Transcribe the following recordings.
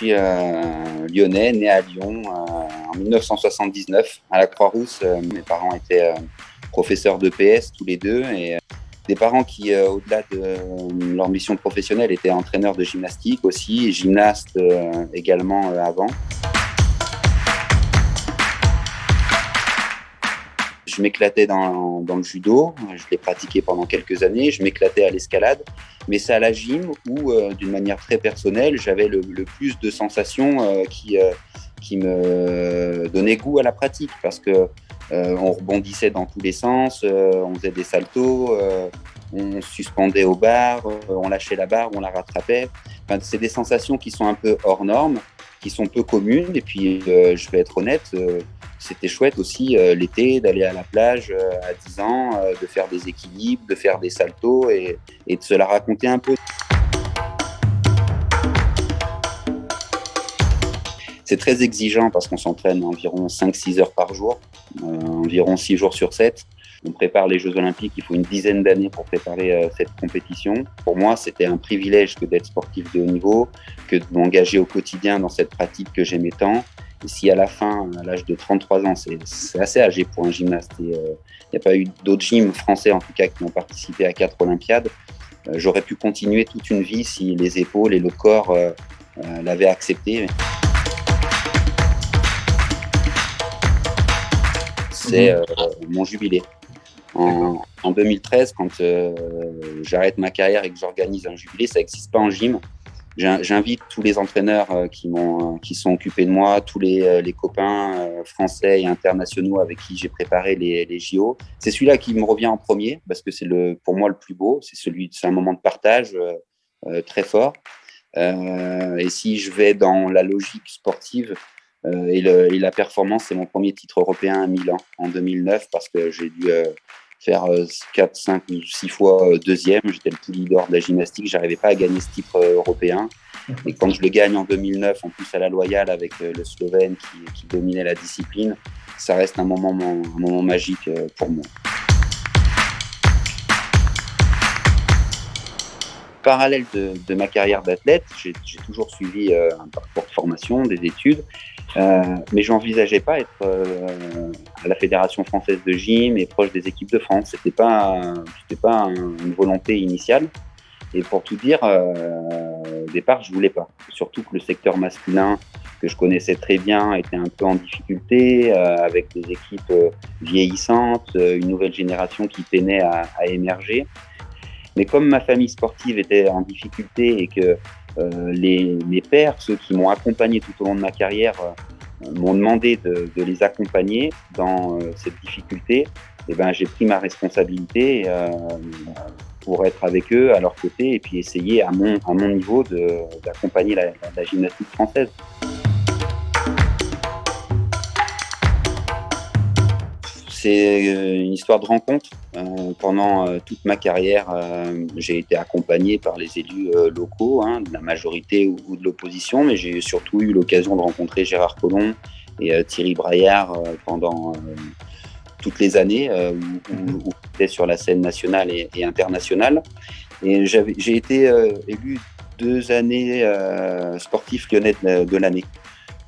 suis lyonnais, né à Lyon en 1979 à la Croix-Rousse. Mes parents étaient professeurs d'EPS tous les deux et des parents qui, au-delà de leur mission professionnelle, étaient entraîneurs de gymnastique aussi, et gymnastes également avant. Je m'éclatais dans le judo, je l'ai pratiqué pendant quelques années, je m'éclatais à l'escalade, mais c'est à la gym où, d'une manière très personnelle, j'avais le plus de sensations qui me donnaient goût à la pratique, parce que on rebondissait dans tous les sens, on faisait des saltos, on suspendait au bar, on lâchait la barre, on la rattrapait. Enfin, c'est des sensations qui sont un peu hors normes, qui sont peu communes, et puis je vais être honnête, c'était chouette aussi l'été d'aller à la plage à 10 ans, de faire des équilibres, de faire des saltos et de se la raconter un peu. C'est très exigeant parce qu'on s'entraîne environ 5-6 heures par jour, environ 6 jours sur 7. On prépare les Jeux Olympiques, il faut une dizaine d'années pour préparer cette compétition. Pour moi, c'était un privilège que d'être sportif de haut niveau, que de m'engager au quotidien dans cette pratique que j'aimais tant. Et si à la fin, à l'âge de 33 ans, c'est assez âgé pour un gymnaste, et il n'y a pas eu d'autres gyms français en tout cas qui ont participé à 4 Olympiades, j'aurais pu continuer toute une vie si les épaules et le corps l'avaient accepté. C'est mon jubilé. En 2013, quand j'arrête ma carrière et que j'organise un jubilé, ça n'existe pas en gym. J'invite tous les entraîneurs qui sont occupés de moi, tous les copains français et internationaux avec qui j'ai préparé les JO. C'est celui-là qui me revient en premier parce que c'est pour moi le plus beau. C'est un moment de partage très fort. Et si je vais dans la logique sportive et la performance, c'est mon premier titre européen à Milan en 2009 parce que j'ai dû faire 4, 5 ou 6 fois deuxième. J'étais le tout leader de la gymnastique. Je n'arrivais pas à gagner ce titre européen. Et quand je le gagne en 2009, en plus à la Loyale avec le Slovène qui dominait la discipline, ça reste un moment magique pour moi. Parallèle de ma carrière d'athlète, j'ai toujours suivi un parcours de formation, des études, mais je n'envisageais pas être à la Fédération française de gym et proche des équipes de France. C'était pas une volonté initiale. Et pour tout dire, au départ, je voulais pas. Surtout que le secteur masculin, que je connaissais très bien, était un peu en difficulté, avec des équipes vieillissantes, une nouvelle génération qui peinait à émerger. Mais comme ma famille sportive était en difficulté et que mes pairs, ceux qui m'ont accompagné tout au long de ma carrière, m'ont demandé de les accompagner dans cette difficulté, eh ben, j'ai pris ma responsabilité pour être avec eux, à leur côté, et puis essayer à mon niveau d'accompagner la gymnastique française. C'est une histoire de rencontre. Pendant toute ma carrière, j'ai été accompagné par les élus locaux, de la majorité ou de l'opposition, mais j'ai surtout eu l'occasion de rencontrer Gérard Collomb et Thierry Braillard pendant toutes les années où j'étais sur la scène nationale et internationale. Et j'ai été élu 2 années sportif lyonnais de l'année.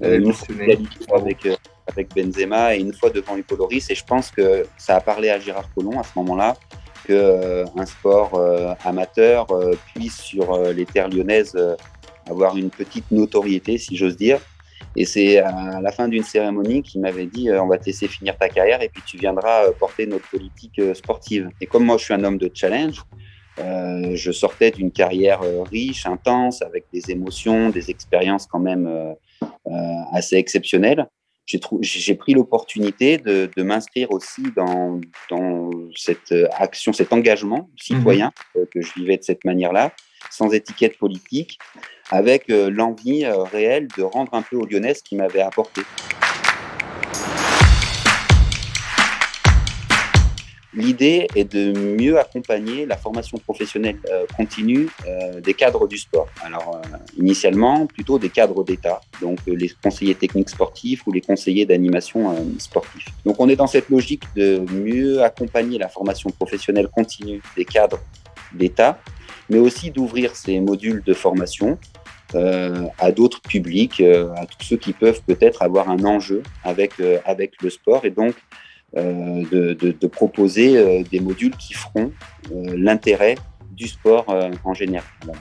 Une fois avec Benzema et une fois devant Hugo Lloris, et je pense que ça a parlé à Gérard Collomb à ce moment-là qu'un sport amateur puisse sur les terres lyonnaises avoir une petite notoriété, si j'ose dire. Et c'est à la fin d'une cérémonie qu'il m'avait dit on va te laisser finir ta carrière et puis tu viendras porter notre politique sportive. Et comme moi je suis un homme de challenge, je sortais d'une carrière riche, intense, avec des émotions, des expériences quand même assez exceptionnelles. J'ai pris l'opportunité de m'inscrire aussi dans cette action, cet engagement citoyen que je vivais de cette manière-là, sans étiquette politique, avec l'envie réelle de rendre un peu aux Lyonnais ce qu'ils m'avaient apporté. L'idée est de mieux accompagner la formation professionnelle continue des cadres du sport. Alors, initialement, plutôt des cadres d'État, donc les conseillers techniques sportifs ou les conseillers d'animation sportifs. Donc, on est dans cette logique de mieux accompagner la formation professionnelle continue des cadres d'État, mais aussi d'ouvrir ces modules de formation à d'autres publics, à tous ceux qui peuvent peut-être avoir un enjeu avec le sport, et donc de proposer des modules qui feront l'intérêt du sport en général. Voilà.